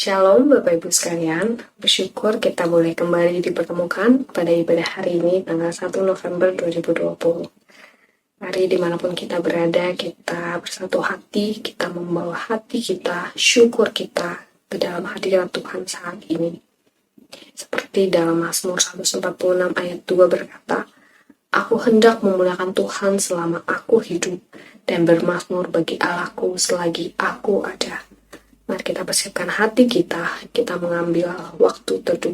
Shalom Bapak Ibu sekalian, bersyukur kita boleh kembali dipertemukan pada ibadah hari ini tanggal 1 November 2020. Mari dimanapun kita berada, kita bersatu hati, kita membawa hati kita, syukur kita ke dalam hadirat Tuhan saat ini. Seperti dalam Mazmur 146 ayat 2 berkata, "Aku hendak memuliakan Tuhan selama aku hidup, dan bermazmur bagi Allahku selagi aku ada." Mari kita persiapkan hati kita mengambil waktu teduh.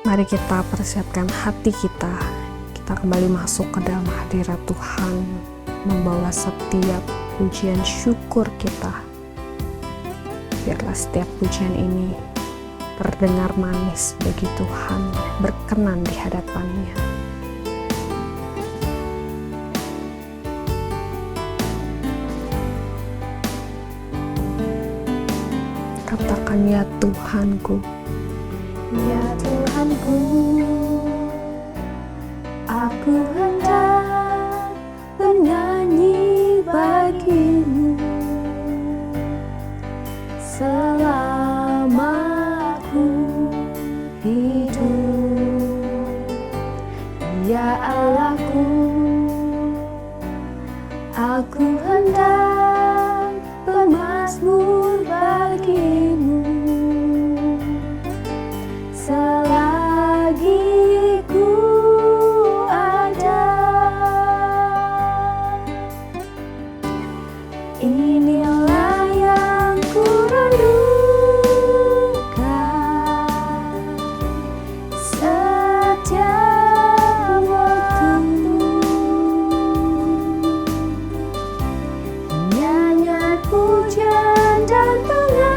Mari kita persiapkan hati kita kembali masuk ke dalam hadirat Tuhan, membawa setiap pujian syukur kita. Biarlah setiap pujian ini terdengar manis bagi Tuhan, berkenan di hadapannya. Katakan, "Ya Tuhanku, ya Tuhanku, aku hendak bernyanyi bagimu selama aku hidup. Ya Allahku, aku hendak bermazmur bagimu selagi ku ada. Inilah yang ku rindukan setiap waktu, nyanyian pujian dan pengagungan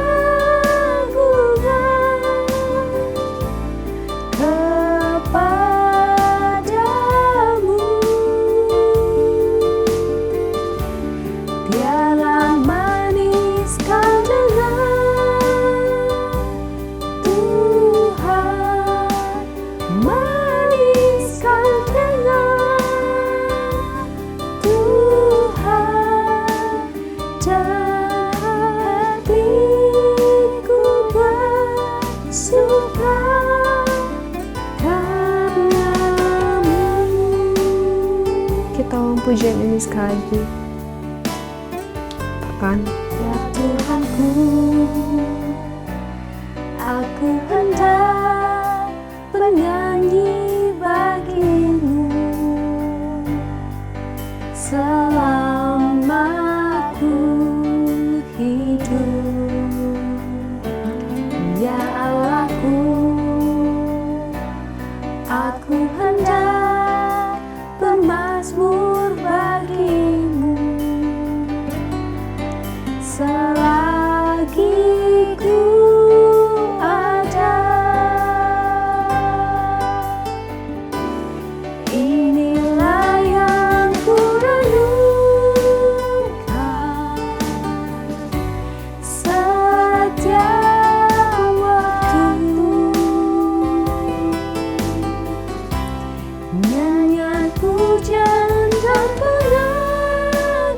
kepadamu. Biarlah maniskan dengar Tuhan, maniskan dengar Tuhan, dan hatiku bersuka karenamu. Kita ulang pujian ini sekali lagi. Katakan, Ya Tuhanku, aku hendak bernyanyi bagimu selama aku hidup. Ya Allahku, aku hendak bermazmur bagimu selagi ku ada. Inilah yang ku rindukan setiap waktu, nyanyian pujian dan pengagungan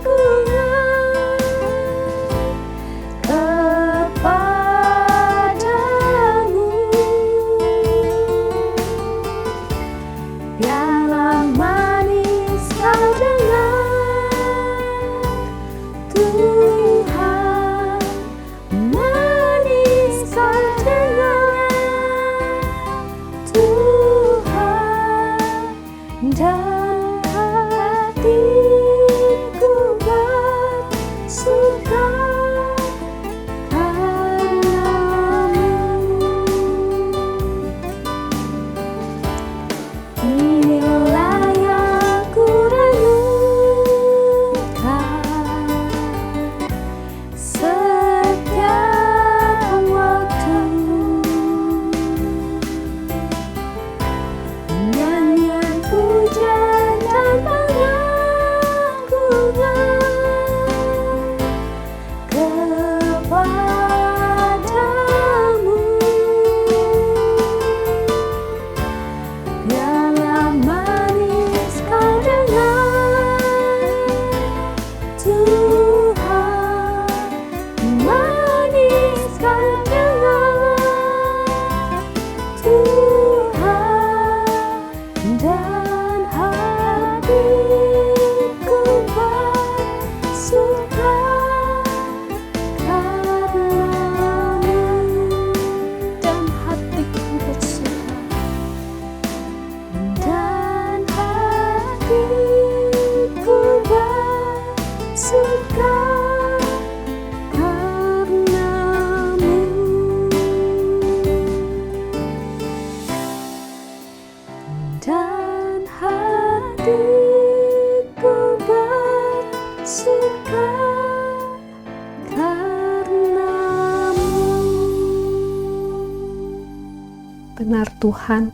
benar Tuhan.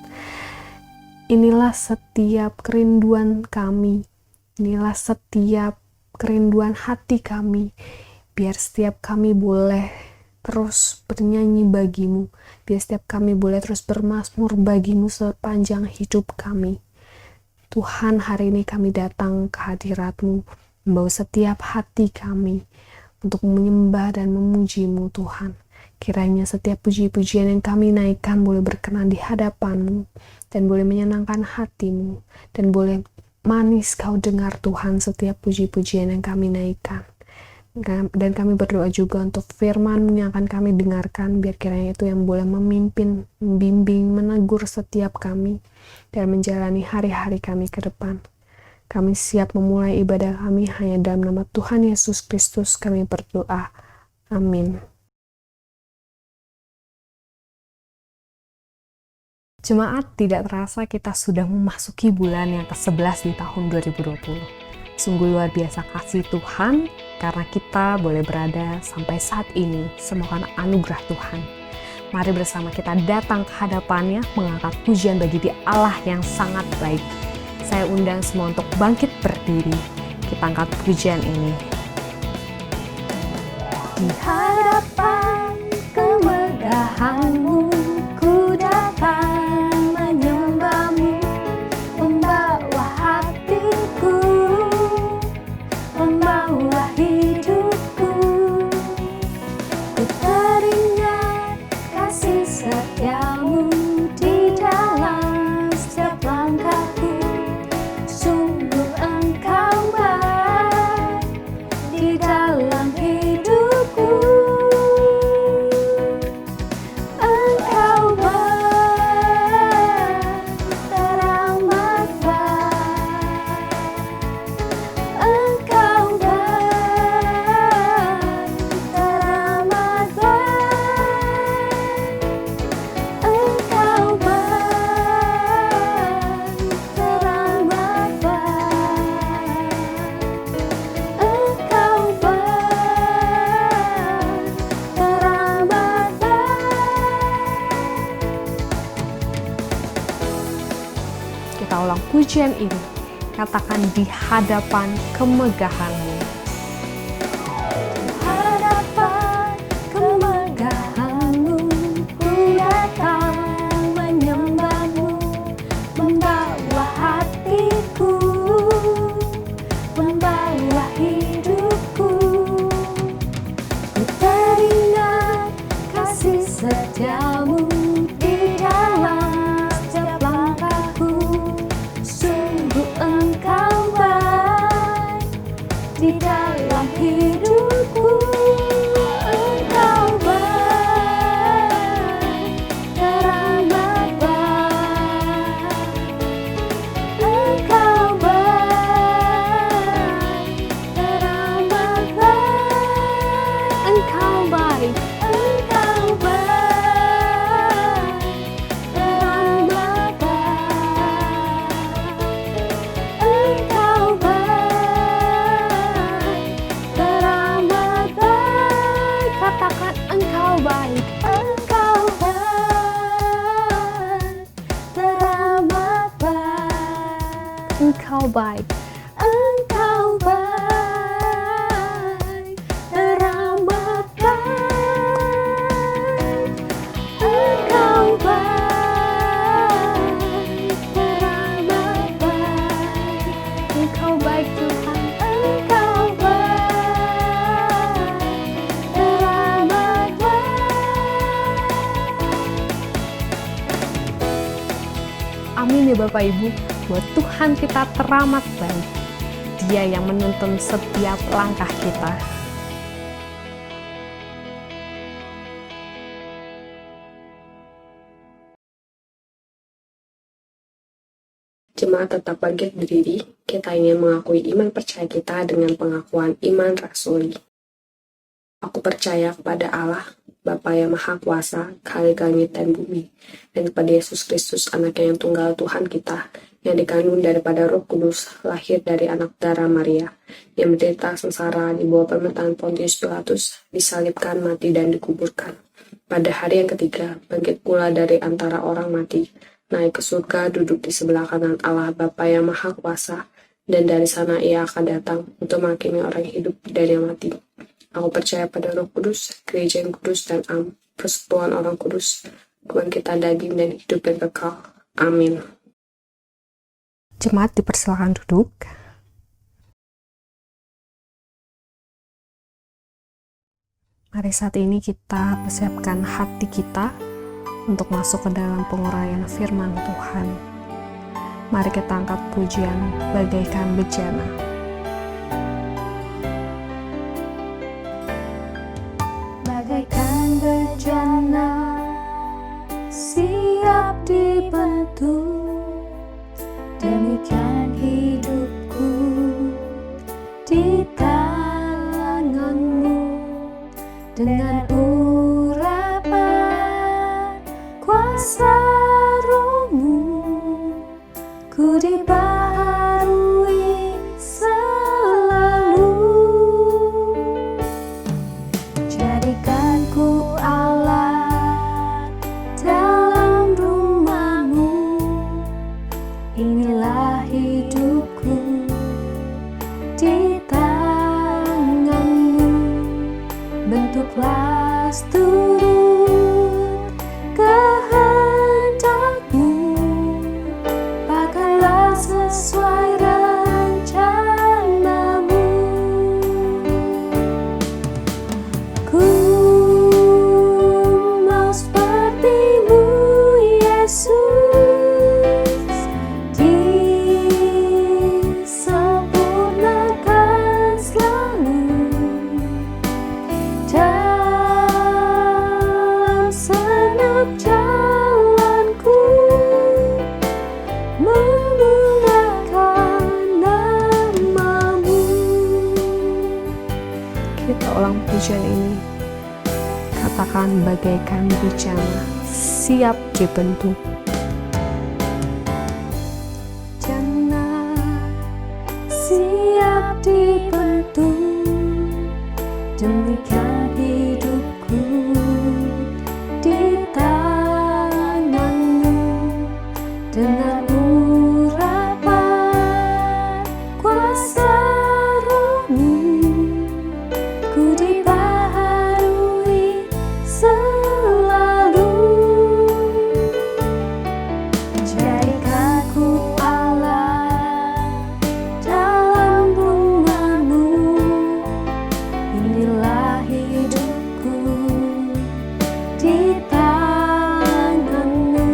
Inilah setiap kerinduan kami. Inilah setiap kerinduan hati kami. Biar setiap kami boleh terus bernyanyi bagimu. Biar setiap kami boleh terus bermazmur bagimu sepanjang hidup kami. Tuhan, hari ini kami datang ke hadirat-Mu, membawa setiap hati kami untuk menyembah dan memuji-Mu Tuhan. Kiranya setiap puji-pujian yang kami naikkan boleh berkenan di hadapan-Mu, dan boleh menyenangkan hati-Mu, dan boleh manis Kau dengar Tuhan setiap puji-pujian yang kami naikkan. Dan kami berdoa juga untuk firman-Mu yang akan kami dengarkan, biar kiranya itu yang boleh memimpin, membimbing, menegur setiap kami, dan menjalani hari-hari kami ke depan. Kami siap memulai ibadah kami hanya dalam nama Tuhan Yesus Kristus kami berdoa. Amin. Jemaat, tidak terasa kita sudah memasuki bulan yang ke-11 di tahun 2020. Sungguh luar biasa kasih Tuhan, karena kita boleh berada sampai saat ini, semua karena anugerah Tuhan. Mari bersama kita datang ke hadapannya, mengangkat pujian bagi Dia Allah yang sangat baik. Saya undang semua untuk bangkit berdiri. Kita angkat pujian ini. Di hadapan kemegahan-Mu, ku datang menyembah-Mu, membawa hatiku, membawa hidupku. Ku teringat kasih setia-Mu di dalam setiap langkahku. Sungguh Engkau baik di dalam hidupku. Engkau baik, teramat baik. Engkau baik, teramat baik. Engkau baik, teramat baik. Engkau baik, teramat baik. Kita ulang pujian ini. Katakan di hadapan kemegahan-Mu. Hadapan kemegahan-Mu, ku datang menyembah-Mu, membawa hatiku, membawa hidupku. Ku teringat kasih setia-Mu di dalam setiap langkahku. Sungguh Engkau baik di dalam hidupku. Engkau baik, teramat baik. Engkau baik, teramat baik. Engkau baik. Engkau baik, teramat baik. Engkau baik, teramat baik. Katakan Engkau baik. Engkau baik, teramat baik. Engkau baik. Engkau baik, teramat baik. Engkau baik, teramat baik. Engkau baik Tuhan. Engkau baik, teramat baik. Amin ya Bapak Ibu, buat Tuhan kita teramat baik. Dia yang menuntun setiap langkah kita. Jemaat tetap bangkit berdiri, kita ingin mengakui iman percaya kita dengan pengakuan iman rasuli. Aku percaya kepada Allah, Bapa yang Maha Kuasa, Khalik langit dan bumi, dan kepada Yesus Kristus, Anaknya yang tunggal Tuhan kita, yang dikandung daripada Roh Kudus, lahir dari anak darah Maria, yang menderita sengsara di bawah pemerintahan Pontius Pilatus, disalibkan, mati, dan dikuburkan. Pada hari yang ketiga, bangkit pula dari antara orang mati, naik ke surga, duduk di sebelah kanan Allah Bapa yang Maha Kuasa, dan dari sana ia akan datang untuk menghakimi orang yang hidup dan yang mati. Aku percaya pada Roh Kudus, gereja yang kudus dan persekutuan orang kudus, kebangkitan daging dan hidup yang kekal. Amin. Jemaat dipersilakan duduk. Mari saat ini kita persiapkan hati kita untuk masuk ke dalam penguraian firman Tuhan. Mari kita angkat pujian bagaikan bejana. Bagaikan bejana siap dibentuk, demikian hidupku di tanganmu. Dengan urapan kuasa Roh-Mu, ku dibaharui selalu. Jadikan ku alat dalam rumah-Mu, inilah hidupku di tangan-Mu. Bentuklah turut kehendak-Mu, pakarlah sesuai rencana-Mu. Ku mau seperti-Mu, Yesus, disempurnakan selalu. Dalam senap jalanku, memuliakan nama-Mu. Kita ulang pujian ini. Katakan bagaikan bejana, siap dibentuk. Jana siap dibentuk, demikian hidupku di tangan-Mu. Dengan urapan kuasa Roh-Mu, ku dibaharui selalu. Jadikan ku alat dalam rumah-Mu, inilah hidupku di tangan-Mu.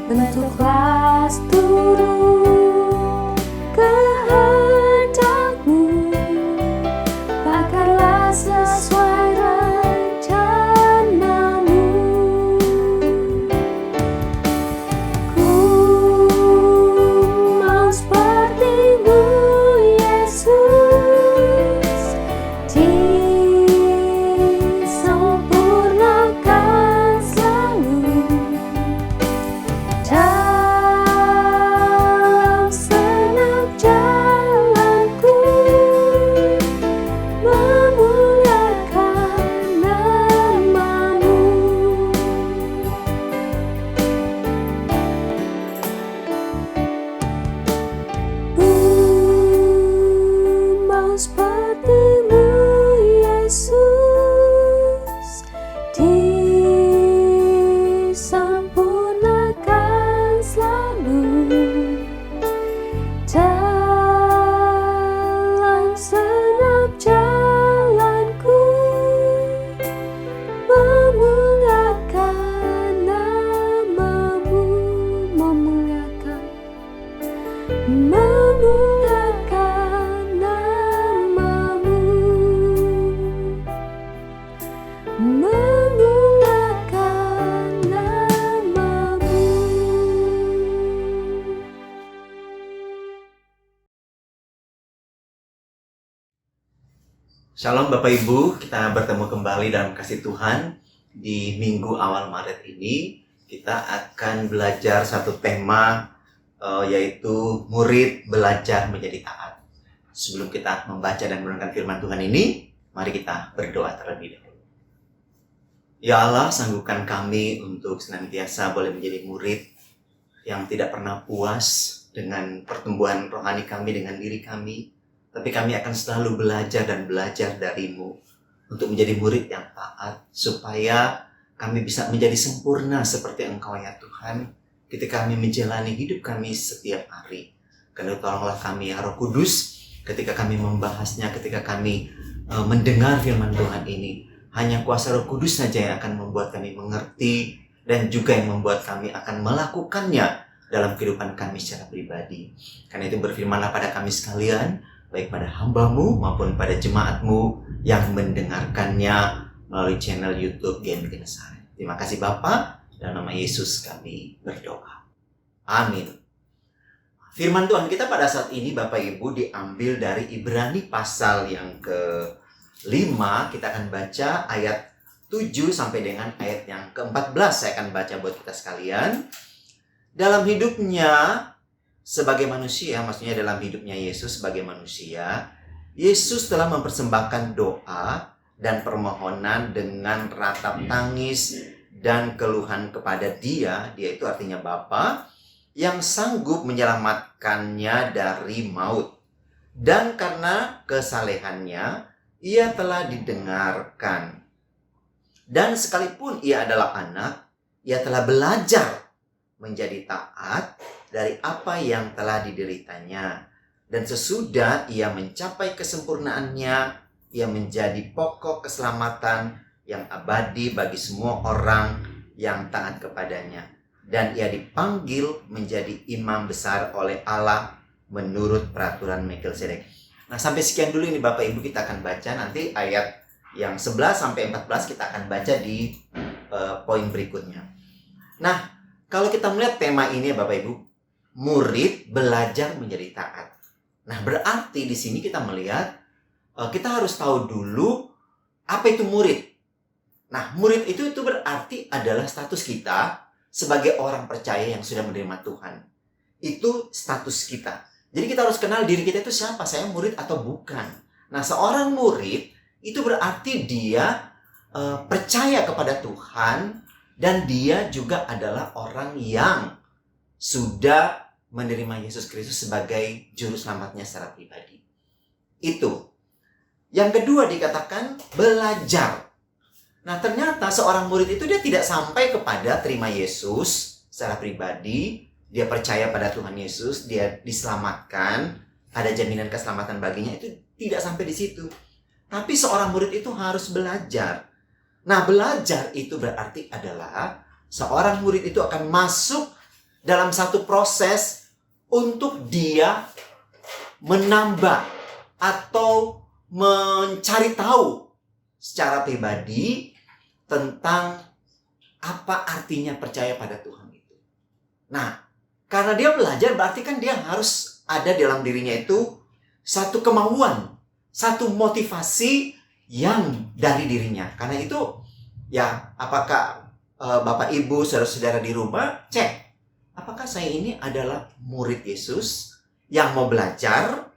Bentuklah turut kehendak-Mu, pakarlah sesuai rencana-Mu. Ku mau seperti-Mu, Yesus, disempurnakan selalu. Dalam senap jalanku, memuliakan nama-Mu. Ku mau seperti-Mu, Yesus, disempurnakan selalu. Dalam senap jalanku, memuliakan nama-Mu, memuliakan nama-Mu, memuliakan nama-Mu. Shalom Bapak Ibu, kita bertemu kembali dalam kasih Tuhan. Di minggu awal Maret ini kita akan belajar satu tema yaitu murid belajar menjadi taat. Sebelum kita membaca dan merenungkan firman Tuhan ini, mari kita berdoa terlebih dahulu. Ya Allah, sanggupkan kami untuk senantiasa boleh menjadi murid yang tidak pernah puas dengan pertumbuhan rohani kami dengan diri kami. Tapi kami akan selalu belajar dan belajar darimu untuk menjadi murid yang taat, supaya kami bisa menjadi sempurna seperti Engkau ya Tuhan, ketika kami menjalani hidup kami setiap hari. Karena tolonglah kami ya Roh Kudus, ketika kami membahasnya, ketika kami mendengar firman Tuhan ini. Hanya kuasa Roh Kudus saja yang akan membuat kami mengerti, dan juga yang membuat kami akan melakukannya dalam kehidupan kami secara pribadi. Karena itu berfirmanlah pada kami sekalian, baik pada hamba-Mu maupun pada jemaat-Mu yang mendengarkannya melalui channel YouTube GMI Genesaret. Terima kasih Bapa, dalam nama Yesus kami berdoa. Amin. Firman Tuhan kita pada saat ini Bapak Ibu diambil dari Ibrani pasal yang ke-5. Kita akan baca ayat 7 sampai dengan ayat yang ke-14. Saya akan baca buat kita sekalian. Dalam hidupnya sebagai manusia, maksudnya dalam hidupnya Yesus sebagai manusia, Yesus telah mempersembahkan doa dan permohonan dengan ratap tangis dan keluhan kepada Dia itu artinya Bapa, yang sanggup menyelamatkannya dari maut. Dan karena kesalehannya, Ia telah didengarkan. Dan sekalipun Ia adalah anak, Ia telah belajar menjadi taat dari apa yang telah dideritanya. Dan sesudah Ia mencapai kesempurnaannya, Ia menjadi pokok keselamatan yang abadi bagi semua orang yang taat kepadanya. Dan Ia dipanggil menjadi imam besar oleh Allah menurut peraturan Melkisedek. Nah, sampai sekian dulu ini Bapak Ibu, kita akan baca nanti ayat yang 11 sampai 14 kita akan baca di poin berikutnya. Nah, kalau kita melihat tema ini Bapak Ibu, murid belajar menjadi taat. Nah, berarti di sini kita melihat kita harus tahu dulu apa itu murid. Nah, murid itu berarti adalah status kita sebagai orang percaya yang sudah menerima Tuhan. Itu status kita. Jadi kita harus kenal diri kita itu siapa, saya murid atau bukan. Nah, seorang murid itu berarti dia percaya kepada Tuhan, dan dia juga adalah orang yang sudah menerima Yesus Kristus sebagai juru selamatnya secara pribadi. Itu. Yang kedua dikatakan belajar. Nah, ternyata seorang murid itu dia tidak sampai kepada terima Yesus secara pribadi, dia percaya pada Tuhan Yesus, dia diselamatkan, ada jaminan keselamatan baginya, itu tidak sampai di situ. Tapi seorang murid itu harus belajar. Nah, belajar itu berarti adalah seorang murid itu akan masuk dalam satu proses untuk dia menambah atau mencari tahu secara pribadi tentang apa artinya percaya pada Tuhan itu. Nah, karena dia belajar berarti kan dia harus ada dalam dirinya itu satu kemauan, satu motivasi yang dari dirinya. Karena itu ya, apakah Bapak Ibu saudara-saudara di rumah cek, apakah saya ini adalah murid Yesus yang mau belajar,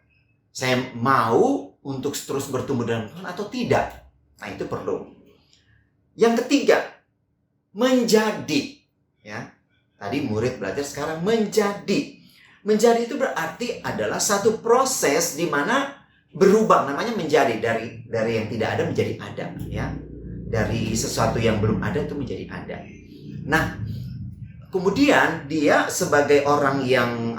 saya mau untuk terus bertumbuh dalam Tuhan atau tidak. Nah, itu perlu. Yang ketiga, menjadi, ya. Tadi murid belajar, sekarang menjadi. Menjadi itu berarti adalah satu proses di mana berubah, namanya menjadi, dari yang tidak ada menjadi ada, ya. Dari sesuatu yang belum ada itu menjadi ada. Nah, kemudian dia sebagai orang yang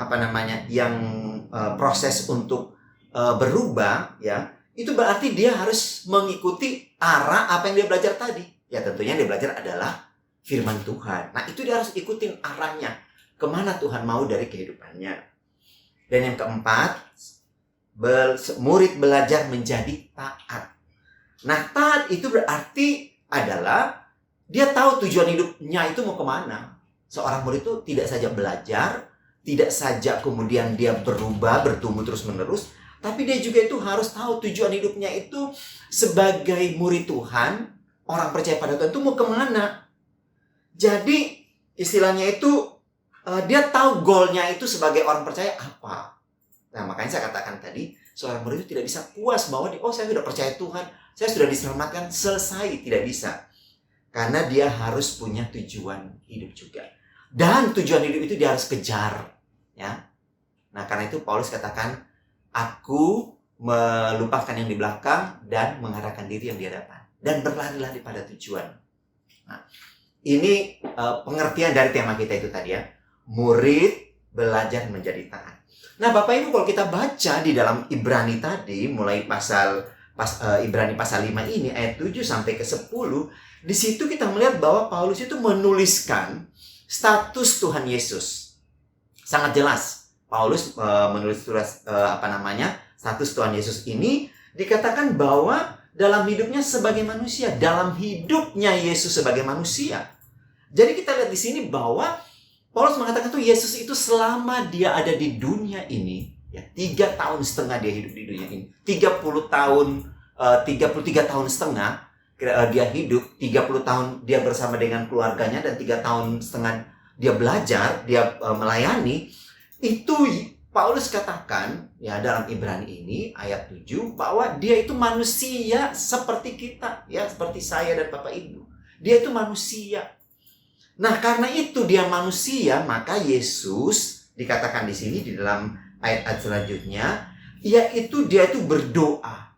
proses untuk berubah, ya, itu berarti dia harus mengikuti arah apa yang dia belajar tadi. Ya, tentunya yang dia belajar adalah firman Tuhan. Nah, itu dia harus ikutin arahnya, kemana Tuhan mau dari kehidupannya. Dan yang keempat, murid belajar menjadi taat. Nah, taat itu berarti adalah dia tahu tujuan hidupnya itu mau kemana. Seorang murid itu tidak saja belajar, tidak saja kemudian dia berubah, bertumbuh terus-menerus, tapi dia juga itu harus tahu tujuan hidupnya itu sebagai murid Tuhan, orang percaya pada Tuhan itu mau kemana. Jadi istilahnya itu dia tahu goalnya itu sebagai orang percaya apa. Nah, makanya saya katakan tadi, seorang murid itu tidak bisa puas bahwa saya sudah percaya Tuhan, saya sudah diselamatkan, selesai. Tidak bisa. Karena dia harus punya tujuan hidup juga. Dan tujuan hidup itu dia harus kejar. Ya. Nah, karena itu Paulus katakan, aku melupakan yang di belakang dan mengharapkan diri yang di hadapan. Dan berlari-lari pada tujuan. Nah, ini pengertian dari tema kita itu tadi ya. Murid belajar menjadi taat. Nah, Bapak Ibu, kalau kita baca di dalam Ibrani tadi, mulai Ibrani pasal 5 ini, ayat 7 sampai ke 10, di situ kita melihat bahwa Paulus itu menuliskan status Tuhan Yesus. Sangat jelas. Paulus menulis status Tuhan Yesus ini dikatakan bahwa dalam hidupnya sebagai manusia, dalam hidupnya Yesus sebagai manusia. Jadi kita lihat di sini bahwa Paulus mengatakan tuh Yesus itu selama dia ada di dunia ini, ya 3 tahun setengah dia hidup di dunia ini. 33 tahun setengah dia hidup, 30 tahun dia bersama dengan keluarganya, dan 3 tahun setengah dia belajar, dia melayani. Itu Paulus katakan ya dalam Ibrani ini ayat 7 bahwa dia itu manusia seperti kita, ya seperti saya dan Bapak Ibu. Dia itu manusia. Nah, karena itu dia manusia, maka Yesus dikatakan di sini di dalam ayat-ayat selanjutnya, yaitu dia itu berdoa.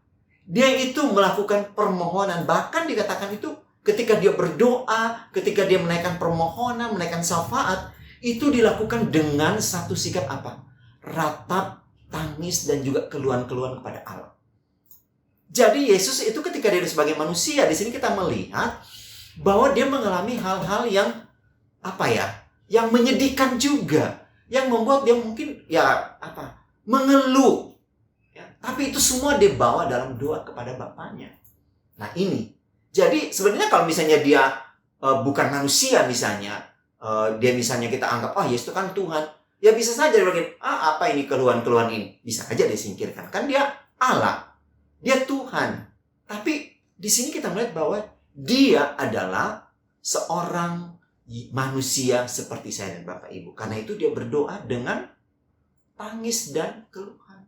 Dia itu melakukan permohonan, bahkan dikatakan itu ketika dia berdoa, ketika dia menaikkan permohonan, menaikkan syafaat, itu dilakukan dengan satu sikap apa? Ratap, tangis, dan juga keluhan-keluhan kepada Allah. Jadi Yesus itu ketika dia sebagai manusia, di sini kita melihat bahwa dia mengalami hal-hal yang yang menyedihkan juga, yang membuat dia mungkin mengeluh. Ya, tapi itu semua dia bawa dalam doa kepada Bapaknya. Nah ini, jadi sebenarnya kalau misalnya dia bukan manusia misalnya, dia misalnya kita anggap, Yesus itu kan Tuhan. Ya bisa saja dia bilang, apa ini keluhan-keluhan ini? Bisa aja disingkirkan. Kan dia Allah. Dia Tuhan. Tapi di sini kita melihat bahwa dia adalah seorang manusia seperti saya dan Bapak Ibu. Karena itu dia berdoa dengan tangis dan keluhan.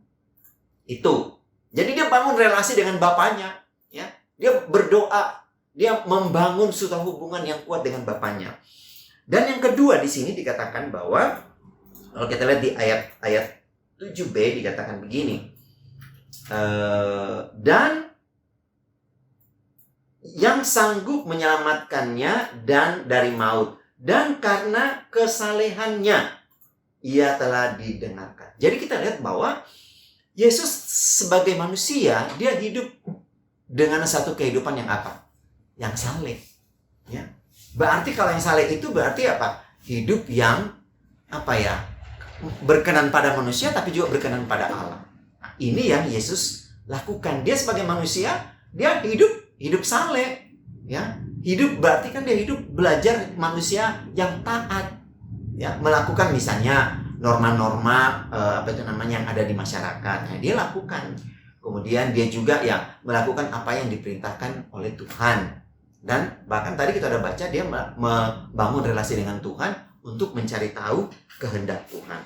Itu. Jadi dia bangun relasi dengan Bapaknya. Ya. Dia berdoa. Dia membangun suatu hubungan yang kuat dengan Bapaknya. Dan yang kedua di sini dikatakan bahwa kalau kita lihat di ayat 7b dikatakan begini. Dan yang sanggup menyelamatkannya dan dari maut. Dan karena kesalehannya ia telah didengarkan. Jadi kita lihat bahwa Yesus sebagai manusia, dia hidup dengan satu kehidupan yang apa? Yang saleh. Ya. Berarti kalau yang saleh itu berarti apa? Hidup yang berkenan pada manusia tapi juga berkenan pada Allah. Nah, ini yang Yesus lakukan. Dia sebagai manusia, dia hidup saleh, ya. Hidup berarti kan dia hidup belajar manusia yang taat, ya, melakukan misalnya norma-norma yang ada di masyarakat. Nah, dia lakukan. Kemudian dia juga ya melakukan apa yang diperintahkan oleh Tuhan. Dan bahkan tadi kita udah baca dia membangun relasi dengan Tuhan untuk mencari tahu kehendak Tuhan.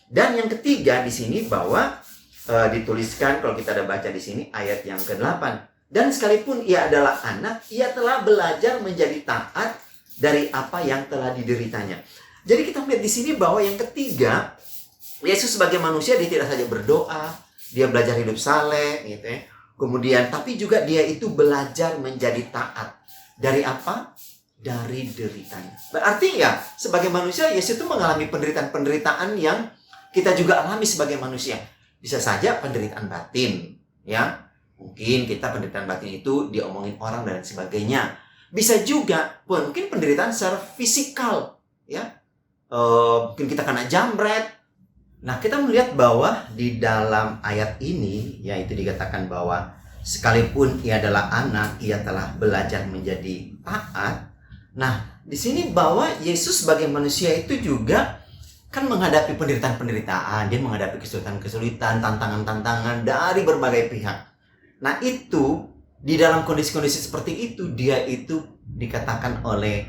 Dan yang ketiga di sini bahwa dituliskan kalau kita udah baca di sini ayat yang ke-8. Dan sekalipun ia adalah anak, ia telah belajar menjadi taat dari apa yang telah dideritanya. Jadi kita melihat di sini bahwa yang ketiga, Yesus sebagai manusia dia tidak saja berdoa, dia belajar hidup saleh, gitu ya. Kemudian tapi juga dia itu belajar menjadi taat. Dari apa? Dari deritanya. Berarti ya, sebagai manusia, Yesus itu mengalami penderitaan-penderitaan yang kita juga alami sebagai manusia. Bisa saja penderitaan batin, ya. Mungkin kita penderitaan batin itu diomongin orang dan sebagainya. Bisa juga, mungkin penderitaan secara fisikal, ya. Mungkin kita kena jambret. Nah, kita melihat bahwa di dalam ayat ini, yaitu dikatakan bahwa sekalipun ia adalah anak, ia telah belajar menjadi taat. Nah, di sini bahwa Yesus sebagai manusia itu juga kan menghadapi penderitaan-penderitaan. Dia menghadapi kesulitan-kesulitan, tantangan-tantangan dari berbagai pihak. Nah, itu di dalam kondisi-kondisi seperti itu, dia itu dikatakan oleh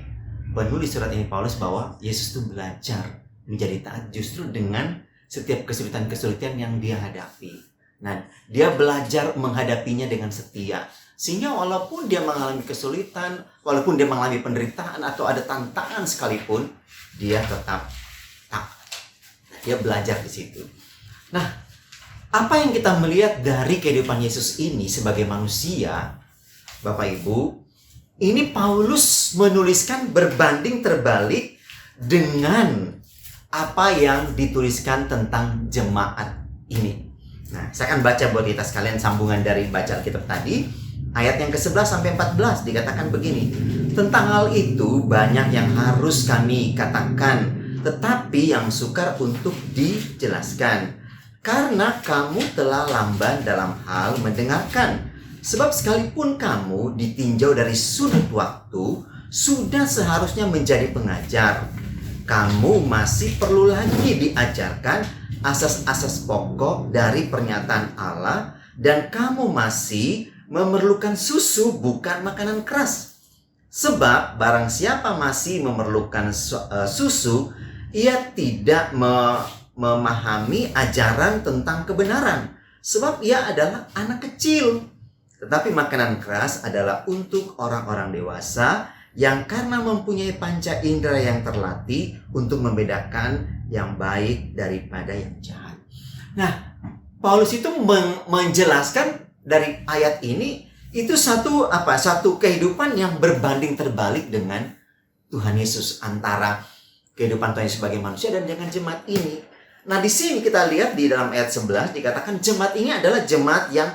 penulis surat ini Paulus bahwa Yesus itu belajar menjadi taat justru dengan setiap kesulitan-kesulitan yang dia hadapi. Nah, dia belajar menghadapinya dengan setia. Sehingga walaupun dia mengalami kesulitan, walaupun dia mengalami penderitaan atau ada tantangan sekalipun, dia tetap taat. Dia belajar di situ. Nah, apa yang kita melihat dari kehidupan Yesus ini sebagai manusia, Bapak Ibu, ini Paulus menuliskan berbanding terbalik dengan apa yang dituliskan tentang jemaat ini. Nah, saya akan baca buat kita sekalian sambungan dari baca Alkitab tadi. Ayat yang ke-11 sampai 14 dikatakan begini. Tentang hal itu banyak yang harus kami katakan, tetapi yang sukar untuk dijelaskan. Karena kamu telah lamban dalam hal mendengarkan. Sebab sekalipun kamu ditinjau dari sudut waktu, sudah seharusnya menjadi pengajar. Kamu masih perlu lagi diajarkan asas-asas pokok dari pernyataan Allah, dan kamu masih memerlukan susu, bukan makanan keras. Sebab barang siapa masih memerlukan susu, ia tidak memahami ajaran tentang kebenaran, sebab ia adalah anak kecil. Tetapi makanan keras adalah untuk orang-orang dewasa, yang karena mempunyai panca indera yang terlatih untuk membedakan yang baik daripada yang jahat. Nah, Paulus itu menjelaskan dari ayat ini itu satu kehidupan yang berbanding terbalik dengan Tuhan Yesus, antara kehidupan Tuhan Yesus sebagai manusia dan dengan jemaat ini. Nah, di sini kita lihat di dalam ayat 11 dikatakan jemaat ini adalah jemaat yang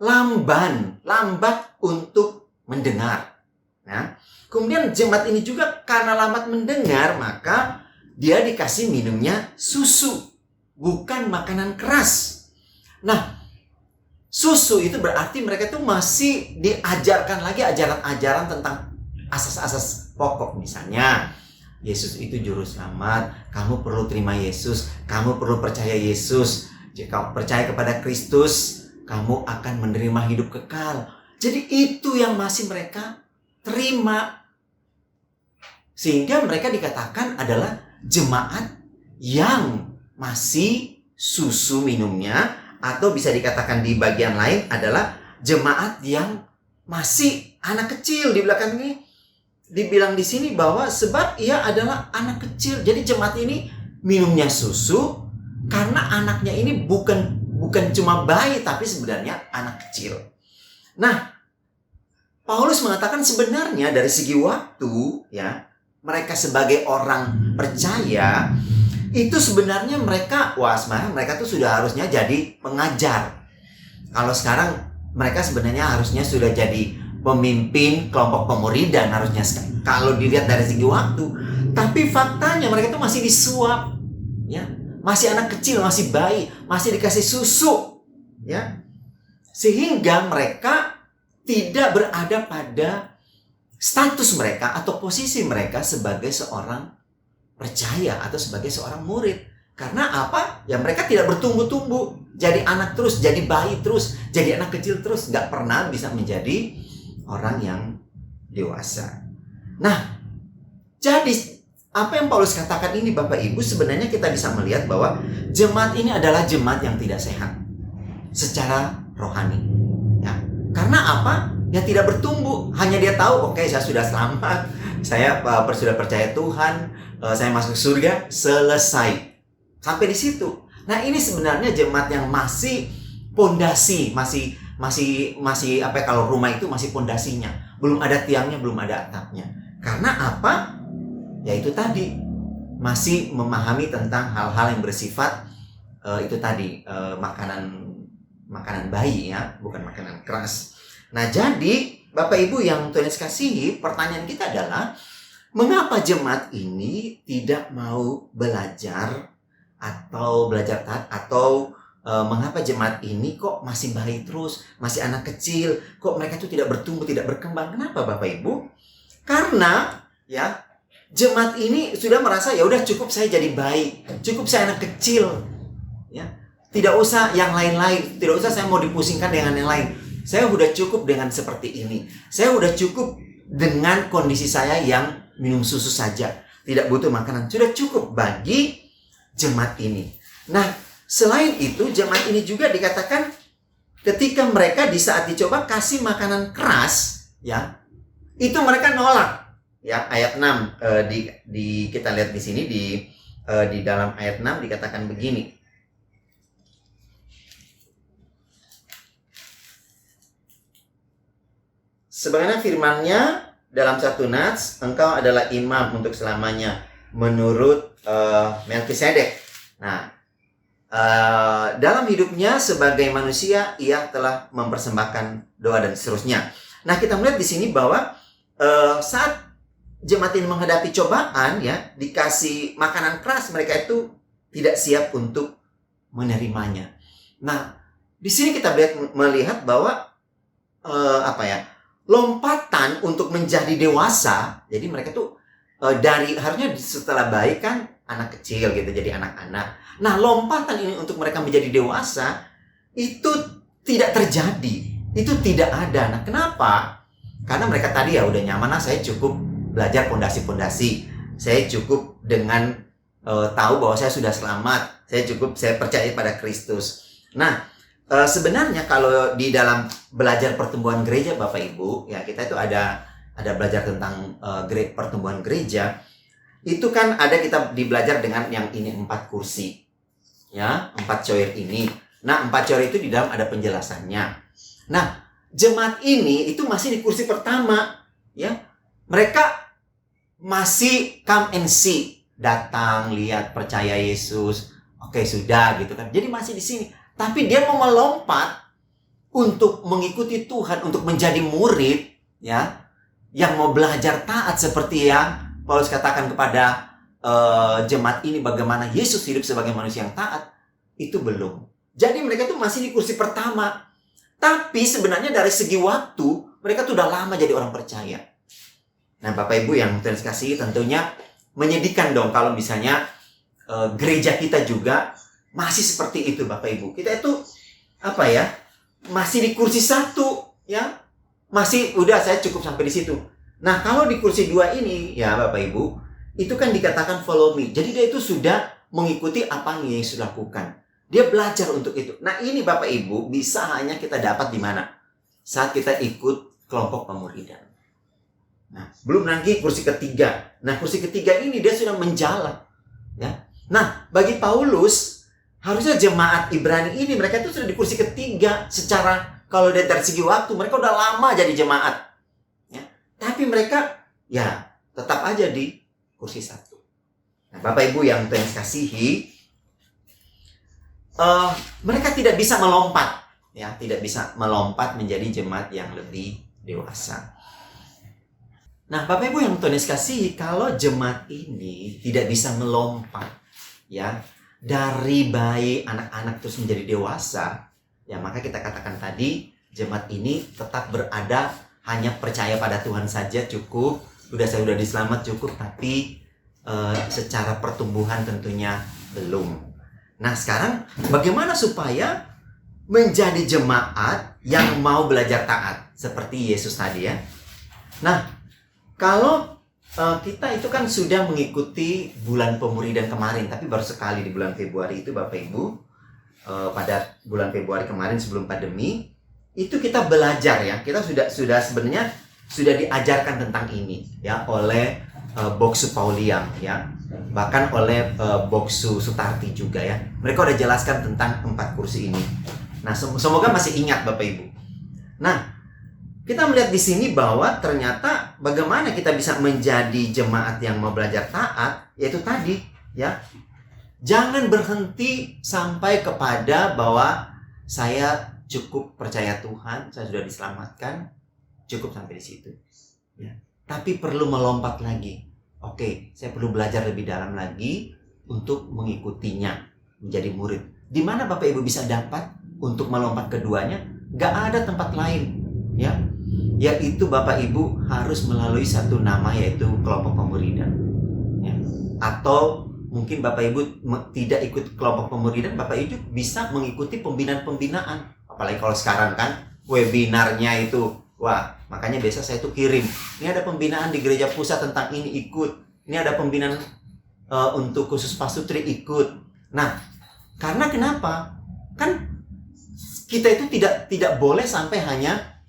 lambat untuk mendengar. Nah, kemudian jemaat ini juga karena lambat mendengar, maka dia dikasih minumnya susu, bukan makanan keras. Nah, susu itu berarti mereka tuh masih diajarkan lagi ajaran-ajaran tentang asas-asas pokok. Misalnya, Yesus itu juru selamat, kamu perlu terima Yesus, kamu perlu percaya Yesus. Jika kamu percaya kepada Kristus, kamu akan menerima hidup kekal. Jadi itu yang masih mereka terima. Sehingga mereka dikatakan adalah jemaat yang masih susu minumnya, atau bisa dikatakan di bagian lain adalah jemaat yang masih anak kecil. Di belakang ini dibilang di sini bahwa sebab ia adalah anak kecil. Jadi jemaat ini minumnya susu karena anaknya ini bukan cuma bayi, tapi sebenarnya anak kecil. Nah, Paulus mengatakan sebenarnya dari segi waktu, ya, mereka sebagai orang percaya itu sebenarnya mereka tuh sudah harusnya jadi pengajar. Kalau sekarang mereka sebenarnya harusnya sudah jadi pemimpin kelompok pemuridan harusnya, kalau dilihat dari segi waktu. Tapi faktanya mereka tuh masih disuap, ya, masih anak kecil, masih bayi, masih dikasih susu, ya, sehingga mereka tidak berada pada status mereka atau posisi mereka sebagai seorang percaya atau sebagai seorang murid. Karena apa? Ya mereka tidak bertumbuh-tumbuh, jadi anak terus, jadi bayi terus, jadi anak kecil terus, nggak pernah bisa menjadi orang yang dewasa. Nah, jadi apa yang Paulus katakan ini, Bapak Ibu, sebenarnya kita bisa melihat bahwa jemaat ini adalah jemaat yang tidak sehat secara rohani, ya. Karena apa? Ya tidak bertumbuh, hanya dia tahu, oke, saya sudah selamat, saya sudah percaya Tuhan, saya masuk surga, selesai. Sampai di situ. Nah, ini sebenarnya jemaat yang masih pondasi, masih apa, kalau rumah itu masih pondasinya, belum ada tiangnya, belum ada atapnya. Karena apa? Ya itu tadi, masih memahami tentang hal-hal yang bersifat itu tadi, makanan bayi, ya, bukan makanan keras. Nah, jadi Bapak Ibu yang Tuhan Yesus kasihi, pertanyaan kita adalah mengapa jemaat ini tidak mau belajar taat, atau mengapa jemaat ini kok masih bayi terus, masih anak kecil, kok mereka itu tidak bertumbuh, tidak berkembang? Kenapa Bapak Ibu? Karena ya jemaat ini sudah merasa ya udah cukup saya jadi bayi, cukup saya anak kecil, ya. Tidak usah yang lain-lain, tidak usah saya mau dipusingkan dengan yang lain. Saya udah cukup dengan seperti ini. Saya udah cukup dengan kondisi saya yang minum susu saja, tidak butuh makanan. Sudah cukup bagi jemaat ini. Nah, selain itu jemaat ini juga dikatakan ketika mereka di saat dicoba kasih makanan keras, ya, itu mereka nolak. Ya, ayat 6 kita lihat di sini di dalam ayat 6 dikatakan begini. Sebagaimana firman-Nya dalam 1 Nats, engkau adalah imam untuk selamanya menurut Melkisedek. Nah, dalam hidupnya sebagai manusia ia telah mempersembahkan doa dan seterusnya. Nah, kita melihat di sini bahwa saat jemaat ini menghadapi cobaan, ya, dikasih makanan keras, mereka itu tidak siap untuk menerimanya. Nah, di sini kita melihat bahwa lompatan untuk menjadi dewasa. Jadi mereka tuh harusnya setelah baik kan anak kecil gitu, jadi anak-anak. Nah, lompatan ini untuk mereka menjadi dewasa itu tidak terjadi, itu tidak ada. Nah, kenapa? Karena mereka tadi ya udah nyaman, saya cukup belajar pondasi-pondasi, saya cukup dengan tahu bahwa saya sudah selamat, saya percaya pada Kristus. Nah, sebenarnya kalau di dalam belajar pertumbuhan gereja Bapak Ibu, ya, kita itu ada belajar tentang pertumbuhan gereja. Itu kan kita belajar dengan yang ini 4 kursi. Ya, 4 coir ini. Nah, 4 coir itu di dalam ada penjelasannya. Nah, jemaat ini itu masih di kursi pertama, ya. Mereka masih come and see, datang, lihat, percaya Yesus. Oke, sudah gitu kan. Jadi masih di sini. Tapi dia mau melompat untuk mengikuti Tuhan, untuk menjadi murid, ya, yang mau belajar taat seperti yang Paulus katakan kepada jemaat ini, bagaimana Yesus hidup sebagai manusia yang taat, itu belum. Jadi mereka tuh masih di kursi pertama. Tapi sebenarnya dari segi waktu, mereka tuh udah lama jadi orang percaya. Nah, Bapak Ibu yang Tuhan kasih, tentunya menyedihkan dong kalau misalnya gereja kita juga masih seperti itu, Bapak Ibu. Kita itu masih di kursi 1, ya. Masih udah saya cukup sampai di situ. Nah, kalau di kursi 2 ini, ya Bapak Ibu, itu kan dikatakan follow me. Jadi dia itu sudah mengikuti apa yang Yesus lakukan. Dia belajar untuk itu. Nah, ini Bapak Ibu bisa hanya kita dapat di mana? Saat kita ikut kelompok pemuridan. Nah, belum lagi kursi ketiga. Nah, kursi ketiga ini dia sudah menjalan, ya. Nah, bagi Paulus, harusnya jemaat Ibrani ini mereka itu sudah di kursi ketiga secara kalau dari segi waktu mereka udah lama jadi jemaat, ya. Tapi mereka ya tetap aja di kursi 1. Nah, Bapak Ibu yang Tuhan kasihi, mereka tidak bisa melompat, ya, tidak bisa melompat menjadi jemaat yang lebih dewasa. Nah, Bapak Ibu yang Tuhan kasihi, kalau jemaat ini tidak bisa melompat, ya, dari bayi anak-anak terus menjadi dewasa, ya, maka kita katakan tadi jemaat ini tetap berada hanya percaya pada Tuhan saja cukup, saya udah diselamat cukup, tapi secara pertumbuhan tentunya belum. Nah, sekarang bagaimana supaya menjadi jemaat yang mau belajar taat seperti Yesus tadi, ya? Nah, kalau kita itu kan sudah mengikuti bulan pemuridan kemarin, tapi baru sekali di bulan Februari itu Bapak Ibu, pada bulan Februari kemarin sebelum pandemi, itu kita belajar, ya. Kita sudah sebenarnya sudah diajarkan tentang ini, ya, oleh Boksu Pauliang, ya. Bahkan oleh Boksu Sutarti juga, ya. Mereka udah jelaskan tentang 4 kursi ini. Nah, semoga masih ingat Bapak Ibu. Nah, kita melihat di sini bahwa ternyata bagaimana kita bisa menjadi jemaat yang mau belajar taat, yaitu tadi, ya. Jangan berhenti sampai kepada bahwa saya cukup percaya Tuhan, saya sudah diselamatkan, cukup sampai di situ, ya. Tapi perlu melompat lagi. Oke, saya perlu belajar lebih dalam lagi untuk mengikutinya, menjadi murid. Di mana Bapak Ibu bisa dapat untuk melompat keduanya? Gak ada tempat lain, ya. Yaitu Bapak Ibu harus melalui satu nama, yaitu kelompok pemuridan, ya. Atau mungkin Bapak Ibu tidak ikut kelompok pemuridan, Bapak Ibu bisa mengikuti pembinaan-pembinaan. Apalagi kalau sekarang kan webinarnya itu, wah, makanya biasa saya tuh kirim, ini ada pembinaan di gereja pusat tentang ini, ikut. Ini ada pembinaan untuk khusus pasutri, ikut. Nah, karena kenapa? Kan kita itu tidak boleh sampai hanya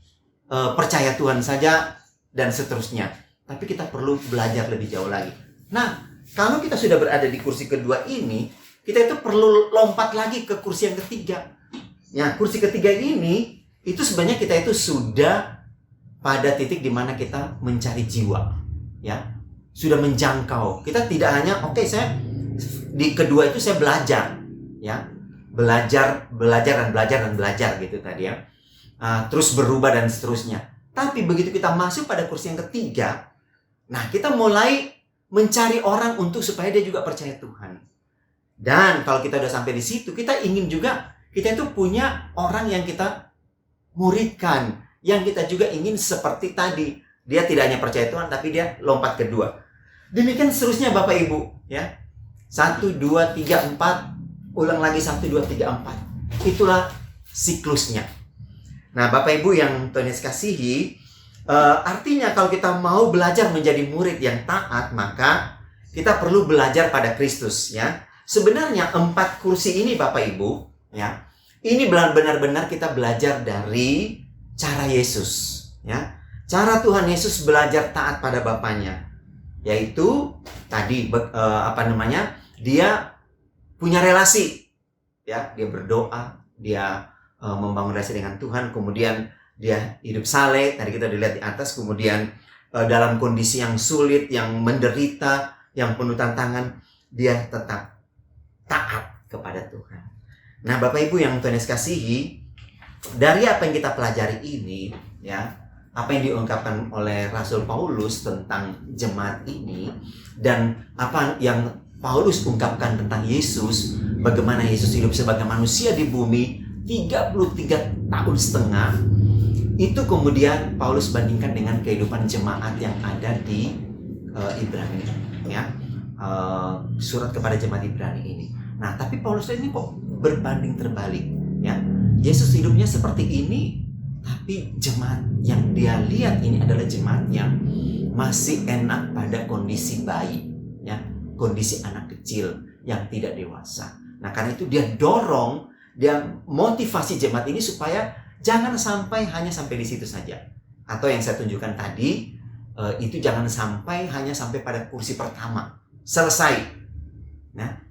percaya Tuhan saja dan seterusnya. Tapi kita perlu belajar lebih jauh lagi. Nah, kalau kita sudah berada di kursi kedua ini, kita itu perlu lompat lagi ke kursi yang ketiga. Ya, kursi ketiga ini, itu sebenarnya kita itu sudah pada titik di mana kita mencari jiwa. Ya, sudah menjangkau. Kita tidak hanya, saya di kedua itu saya belajar. Ya, belajar gitu tadi ya. Terus berubah dan seterusnya. Tapi begitu kita masuk pada kursi yang ketiga, nah kita mulai mencari orang untuk supaya dia juga percaya Tuhan. Dan kalau kita udah sampai di situ, kita ingin juga kita itu punya orang yang kita muridkan, yang kita juga ingin seperti tadi. Dia tidak hanya percaya Tuhan, tapi dia lompat kedua. Demikian seterusnya Bapak Ibu, ya. 1, 2, 3, 4, ulang lagi 1, 2, 3, 4. Itulah siklusnya. Nah, Bapak Ibu yang Tuhan Yesus kasihi, artinya kalau kita mau belajar menjadi murid yang taat, maka kita perlu belajar pada Kristus, ya. Sebenarnya 4 kursi ini Bapak Ibu, ya. Ini benar-benar kita belajar dari cara Yesus, ya. Cara Tuhan Yesus belajar taat pada Bapaknya, yaitu tadi dia punya relasi, ya. Dia berdoa, dia membangun relasi dengan Tuhan, kemudian dia hidup saleh, tadi kita dilihat di atas, kemudian dalam kondisi yang sulit, yang menderita, yang penuh tantangan, dia tetap taat kepada Tuhan. Nah, Bapak Ibu yang Tuhan Yesus kasihi, dari apa yang kita pelajari ini, ya, apa yang diungkapkan oleh Rasul Paulus tentang jemaat ini, dan apa yang Paulus ungkapkan tentang Yesus, bagaimana Yesus hidup sebagai manusia di bumi 33 tahun setengah, itu kemudian Paulus bandingkan dengan kehidupan jemaat yang ada di Ibrani, ya, surat kepada jemaat Ibrani ini. Nah, tapi Paulus ini kok berbanding terbalik, ya. Yesus hidupnya seperti ini, tapi jemaat yang dia lihat ini adalah jemaat yang masih enak pada kondisi bayi, ya, kondisi anak kecil yang tidak dewasa. Nah, karena itu dia motivasi jemaat ini supaya jangan hanya sampai di situ saja. Atau yang saya tunjukkan tadi, itu jangan hanya sampai pada kursi pertama, selesai. Nah,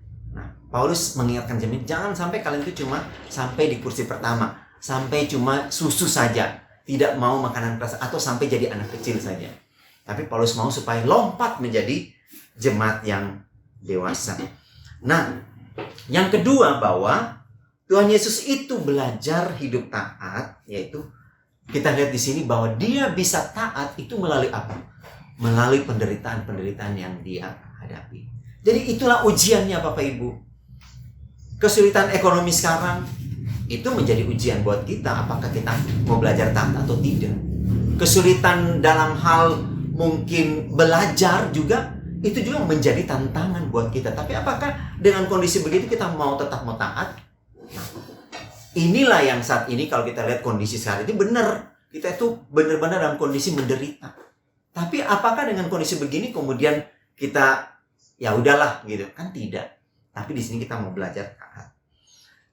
Paulus mengingatkan jemaat, jangan sampai kalian itu cuma sampai di kursi pertama, sampai cuma susu saja, tidak mau makanan keras, atau sampai jadi anak kecil saja. Tapi Paulus mau supaya lompat menjadi jemaat yang dewasa. Nah, yang kedua, bahwa Tuhan Yesus itu belajar hidup taat, yaitu kita lihat di sini bahwa dia bisa taat itu melalui apa? Melalui penderitaan-penderitaan yang dia hadapi. Jadi itulah ujiannya Bapak Ibu. Kesulitan ekonomi sekarang itu menjadi ujian buat kita, apakah kita mau belajar taat atau tidak. Kesulitan dalam hal mungkin belajar juga, itu juga menjadi tantangan buat kita. Tapi apakah dengan kondisi begitu kita mau taat? Nah, inilah yang saat ini kalau kita lihat kondisi saat ini benar, kita itu benar-benar dalam kondisi menderita. Tapi apakah dengan kondisi begini kemudian kita ya udahlah gitu? Kan tidak. Tapi di sini kita mau belajar taat.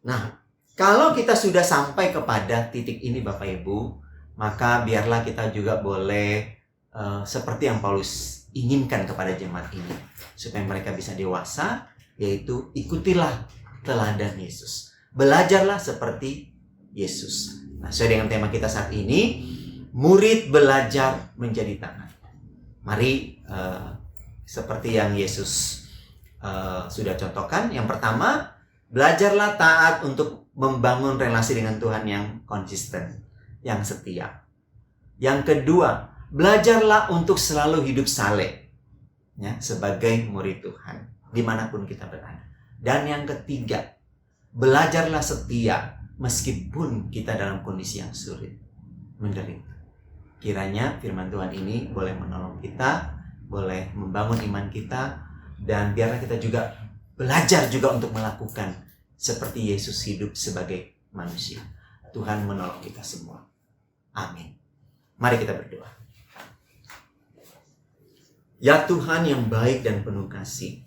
Nah, kalau kita sudah sampai kepada titik ini Bapak Ibu, maka biarlah kita juga boleh seperti yang Paulus inginkan kepada jemaat ini, supaya mereka bisa dewasa, yaitu ikutilah teladan Yesus. Belajarlah seperti Yesus. Nah, sesuai dengan tema kita saat ini, murid belajar menjadi taat. Mari seperti yang Yesus sudah contohkan. Yang pertama, belajarlah taat untuk membangun relasi dengan Tuhan yang konsisten, yang setia. Yang kedua, belajarlah untuk selalu hidup saleh, ya, sebagai murid Tuhan dimanapun kita berada. Dan yang ketiga, belajarlah setia meskipun kita dalam kondisi yang sulit, menderita. Kiranya firman Tuhan ini boleh menolong kita, boleh membangun iman kita, dan biarlah kita juga belajar juga untuk melakukan seperti Yesus hidup sebagai manusia. Tuhan menolong kita semua. Amin. Mari kita berdoa. Ya Tuhan yang baik dan penuh kasih,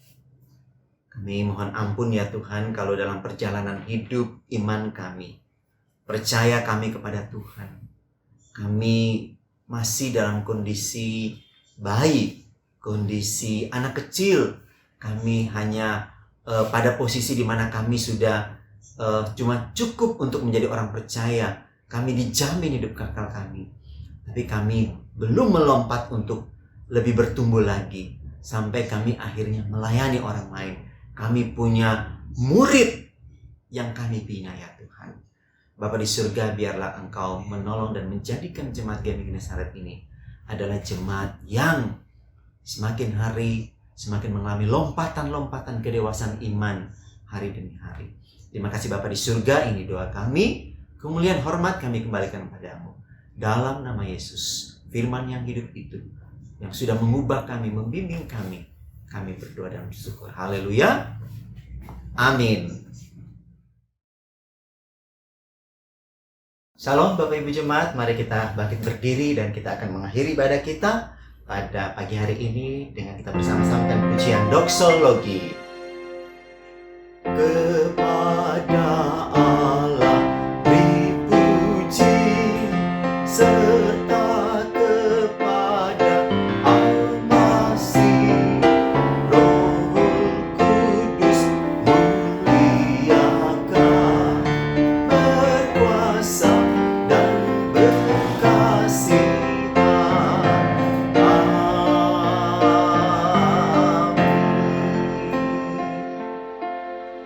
kami mohon ampun ya Tuhan kalau dalam perjalanan hidup iman kami percaya kami kepada Tuhan. Kami masih dalam kondisi bayi, kondisi anak kecil. Kami hanya pada posisi di mana kami sudah cuma cukup untuk menjadi orang percaya. Kami dijamin hidup kekal kami. Tapi kami belum melompat untuk lebih bertumbuh lagi. Sampai kami akhirnya melayani orang lain. Kami punya murid yang kami bina ya Tuhan. Bapa di surga, biarlah Engkau menolong dan menjadikan jemaat GMI Genesaret ini adalah jemaat yang semakin hari semakin mengalami lompatan-lompatan kedewasaan iman hari demi hari. Terima kasih Bapa di surga, ini doa kami. Kemuliaan hormat kami kembalikan kepadamu. Dalam nama Yesus, firman yang hidup itu, yang sudah mengubah kami, membimbing kami berdoa dan bersyukur. Haleluya. Amin. Shalom Bapak Ibu Jemaat, mari kita bangkit berdiri dan kita akan mengakhiri ibadah kita pada pagi hari ini dengan kita bersama-sama dengan pujian doksologi. Kepada Allah dipuji serta kepada Al-Masih Roh Kudus muliakan, berkuasa dan berkasihan.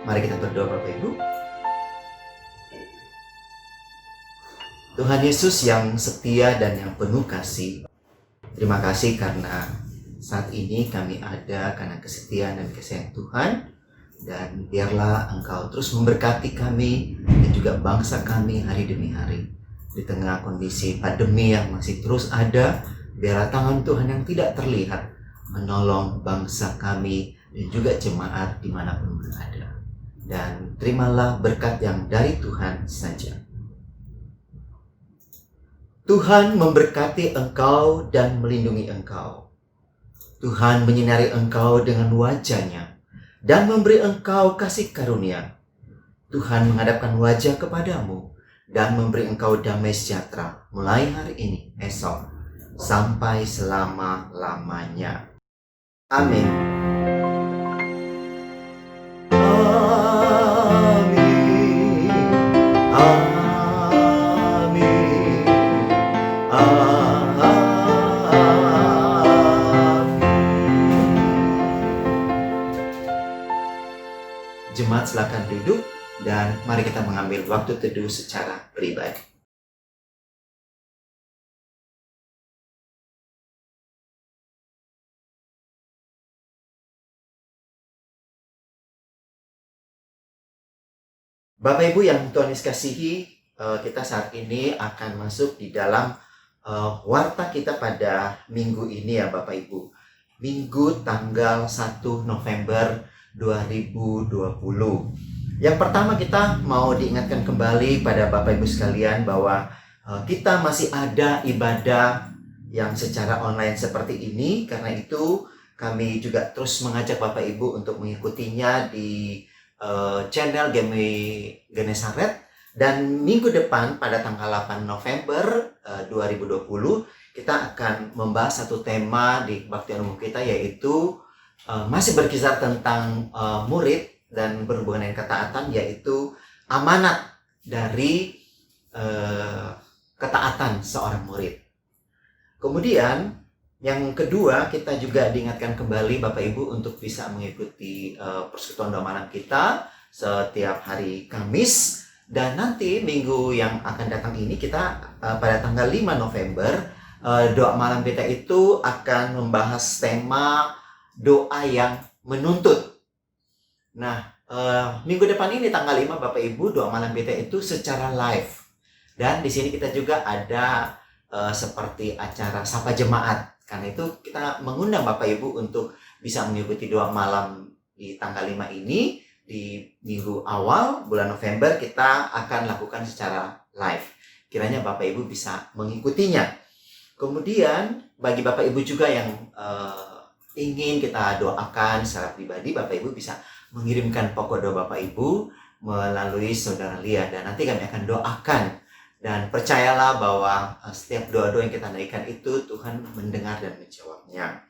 Mari kita berdoa Bapak Ibu. Tuhan Yesus yang setia dan yang penuh kasih, terima kasih karena saat ini kami ada karena kesetiaan dan kasih Tuhan. Dan biarlah Engkau terus memberkati kami dan juga bangsa kami hari demi hari. Di tengah kondisi pandemi yang masih terus ada, biarlah tangan Tuhan yang tidak terlihat menolong bangsa kami dan juga jemaat dimanapun berada. Dan terimalah berkat yang dari Tuhan saja. Tuhan memberkati engkau dan melindungi engkau. Tuhan menyinari engkau dengan wajah-Nya dan memberi engkau kasih karunia. Tuhan menghadapkan wajah kepadamu dan memberi engkau damai sejahtera mulai hari ini, esok, sampai selama-lamanya. Amin. Amin. Amin. Jemaat silakan duduk dan mari kita mengambil waktu teduh secara pribadi. Bapak Ibu yang Tuhan Yesus kasihi, kita saat ini akan masuk di dalam warta kita pada minggu ini ya Bapak Ibu. Minggu tanggal 1 November 2020. Yang pertama kita mau diingatkan kembali pada Bapak Ibu sekalian bahwa kita masih ada ibadah yang secara online seperti ini. Karena itu kami juga terus mengajak Bapak Ibu untuk mengikutinya di channel GMI Genesaret. Dan minggu depan pada tanggal 8 November 2020 kita akan membahas satu tema di kebaktian umum kita, yaitu masih berkisar tentang murid dan berhubungan dengan ketaatan, yaitu amanat dari ketaatan seorang murid. Kemudian yang kedua, kita juga diingatkan kembali Bapak Ibu untuk bisa mengikuti persekutuan doa malam kita setiap hari Kamis. Dan nanti minggu yang akan datang ini kita pada tanggal 5 November doa malam kita itu akan membahas tema doa yang menuntut. Nah, minggu depan ini tanggal 5 Bapak Ibu doa malam kita itu secara live. Dan di sini kita juga ada seperti acara sapa jemaat. Karena itu kita mengundang Bapak Ibu untuk bisa mengikuti doa malam di tanggal 5 ini. Di minggu awal bulan November kita akan lakukan secara live. Kiranya Bapak Ibu bisa mengikutinya. Kemudian bagi Bapak Ibu juga yang ingin kita doakan secara pribadi, Bapak Ibu bisa mengirimkan pokok doa Bapak Ibu melalui Saudara Lia, dan nanti kami akan doakan. Dan percayalah bahwa setiap doa-doa yang kita naikkan itu Tuhan mendengar dan menjawabnya.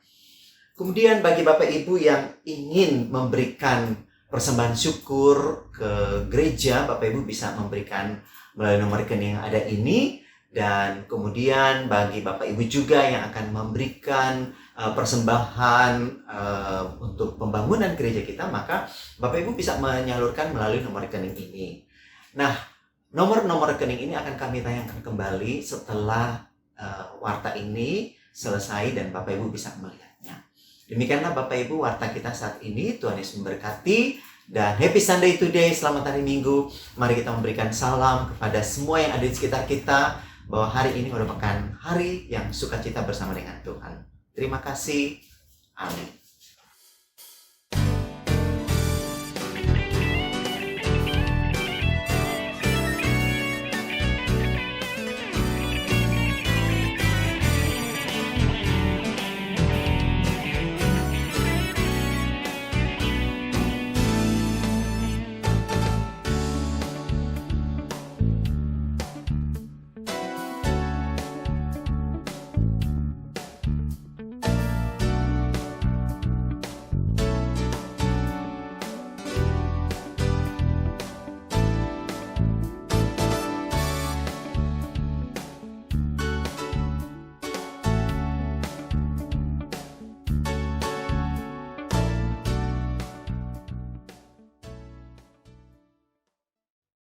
Kemudian bagi Bapak Ibu yang ingin memberikan persembahan syukur ke gereja, Bapak Ibu bisa memberikan melalui nomor rekening yang ada ini. Dan kemudian bagi Bapak Ibu juga yang akan memberikan persembahan untuk pembangunan gereja kita, maka Bapak Ibu bisa menyalurkan melalui nomor rekening ini. Nah, nomor rekening ini akan kami tayangkan kembali setelah warta ini selesai dan Bapak Ibu bisa melihatnya. Demikianlah Bapak Ibu warta kita saat ini. Tuhan Yesus memberkati dan happy Sunday today, selamat hari Minggu. Mari kita memberikan salam kepada semua yang ada di sekitar kita, bahwa hari ini merupakan hari yang sukacita bersama dengan Tuhan. Terima kasih. Amin.